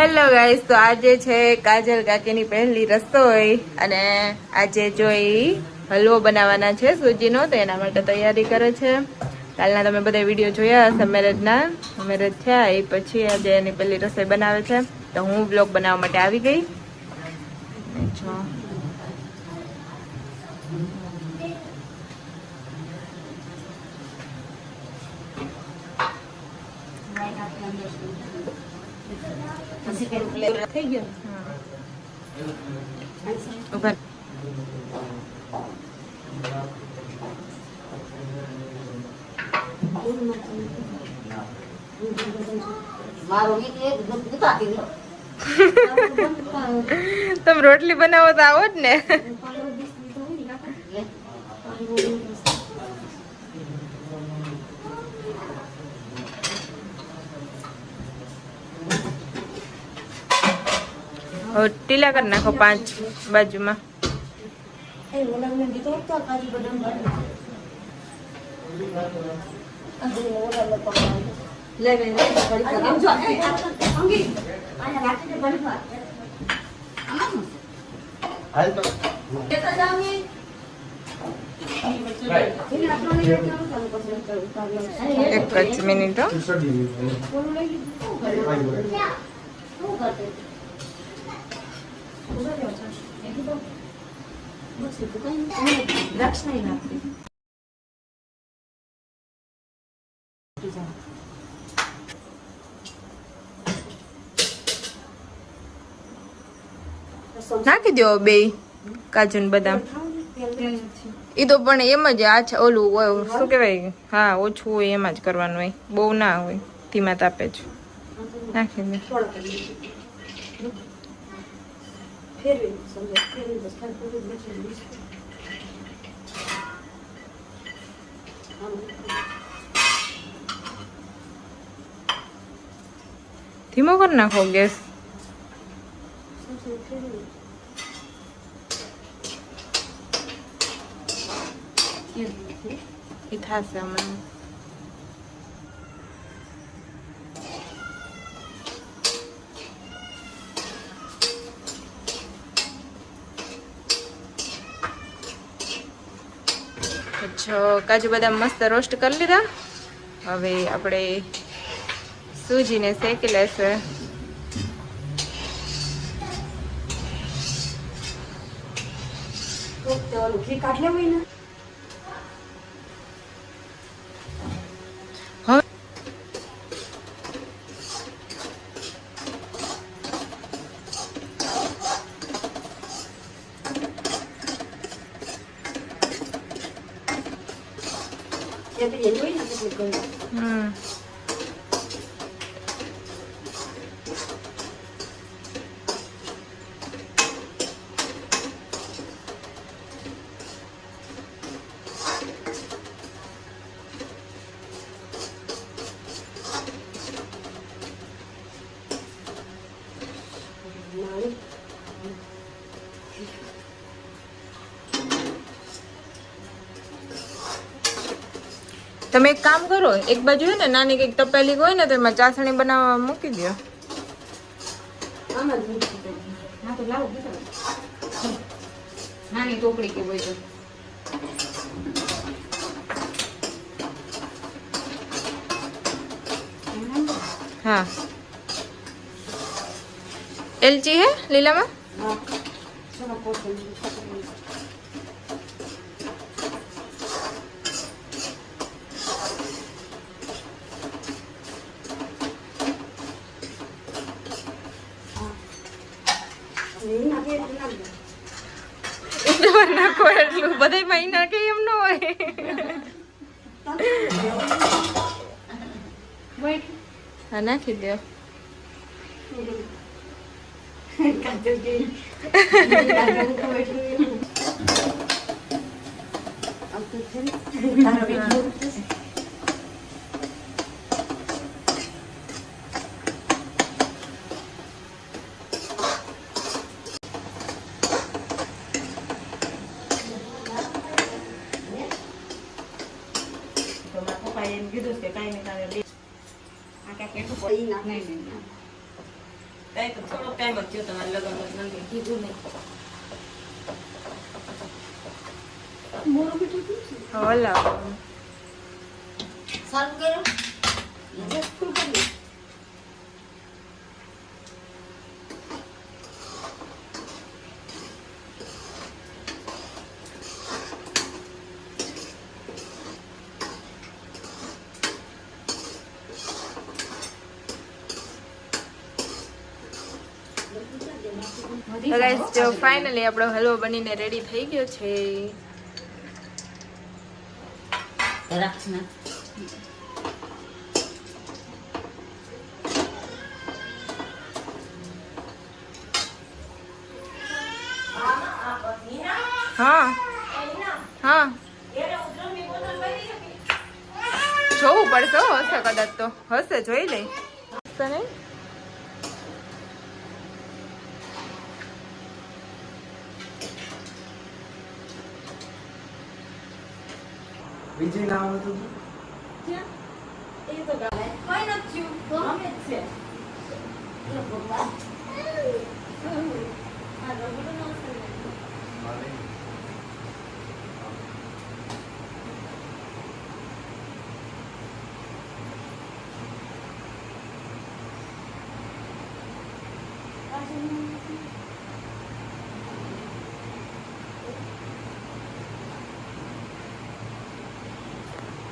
Hello guys, તો આજે છે કાજલ કાકીની પહેલી રસોઈ અને આજે જોઈ હલવો બનાવવાના છે સૂજીનો, તો એના માટે તૈયારી કરે છે. કાલના તમે બધા વિડીયો જોયા હશે મેરેજના. મેરેજ થયા એ પછી આજે એની પહેલી રસોઈ બનાવે છે, તો હું બ્લોગ બનાવવા માટે આવી ગઈ. થઈ ગયો તમે રોટલી બનાવો તો આવો જ ને. ટીલા કરી નાખો 5 બાજુમાં. એક જ મિનિટ. નાખી દો બે કાજુ ને બદામ. એ તો પણ એમ જ આ ઓલું શું કેવાય, હા ઓછું હોય એમ જ કરવાનું હોય, બહુ ના હોય, ધીમા તાપે જ નાખી દે. ધીમો કરી નાખો ગેસ. એ થશે હમણાં. કાજુ બદામ મસ્ત રોસ્ટ કરી લીધા. હવે આપણે સૂજીને શેકી લેશે. તમે એક કામ કરો, એક બાજુ હોય ને નાની કઈક તપેલી હોય ને તો એમાં ચાસણી બનાવવા મૂકી દો. નાની ટોકરી કે હોય તો हाँ एलची है लीला में. નાખો એટલું બધા મહિના કે એમ ન હોય. હા નાખી દો. કાંઈ તો થોડોક ટાઈમ જ થયો તમારે લગન નથી કીધું નહીં. હલાવો. સારું કર્યું ફૂલ કરી. તો ગાઈસ જો ફાઇનલી આપણો હલવો બનીને રેડી થઈ ગયો છે. રાખ ના હા હા જોવું પડશે હો, હશે કદાચ તો હશે, જોઈ લઈ. નહીં બીજી નામ હતું એ તો ગાય કોઈ નથી ગમે જ છે. એ ભગવાન આ રબડો નો છે.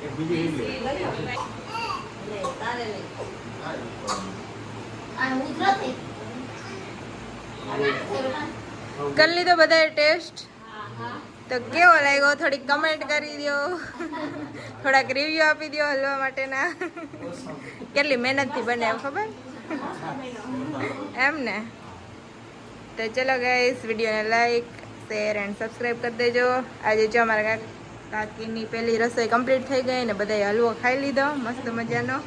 એક બીજી લે તારે લે આ ઉધરો થઈ કરી લીધો બધાએ ટેસ્ટ? તો કેવો લાગ્યો થોડીક કમેન્ટ કરી દો, થોડાક રિવ્યુ આપી દો હલવા માટેના. કેટલી મહેનતથી બને એમ ખબર એમ ને. તો ચલો ગાઈસ, વિડીયોને લાઈક શેર એન્ડ સબસ્ક્રાઈબ કરી દેજો. આજે જો અમારા કાકીની પહેલી રસોઈ કમ્પ્લીટ થઈ ગઈ ને બધાએ હલવો ખાઈ લીધો મસ્ત મજાનો.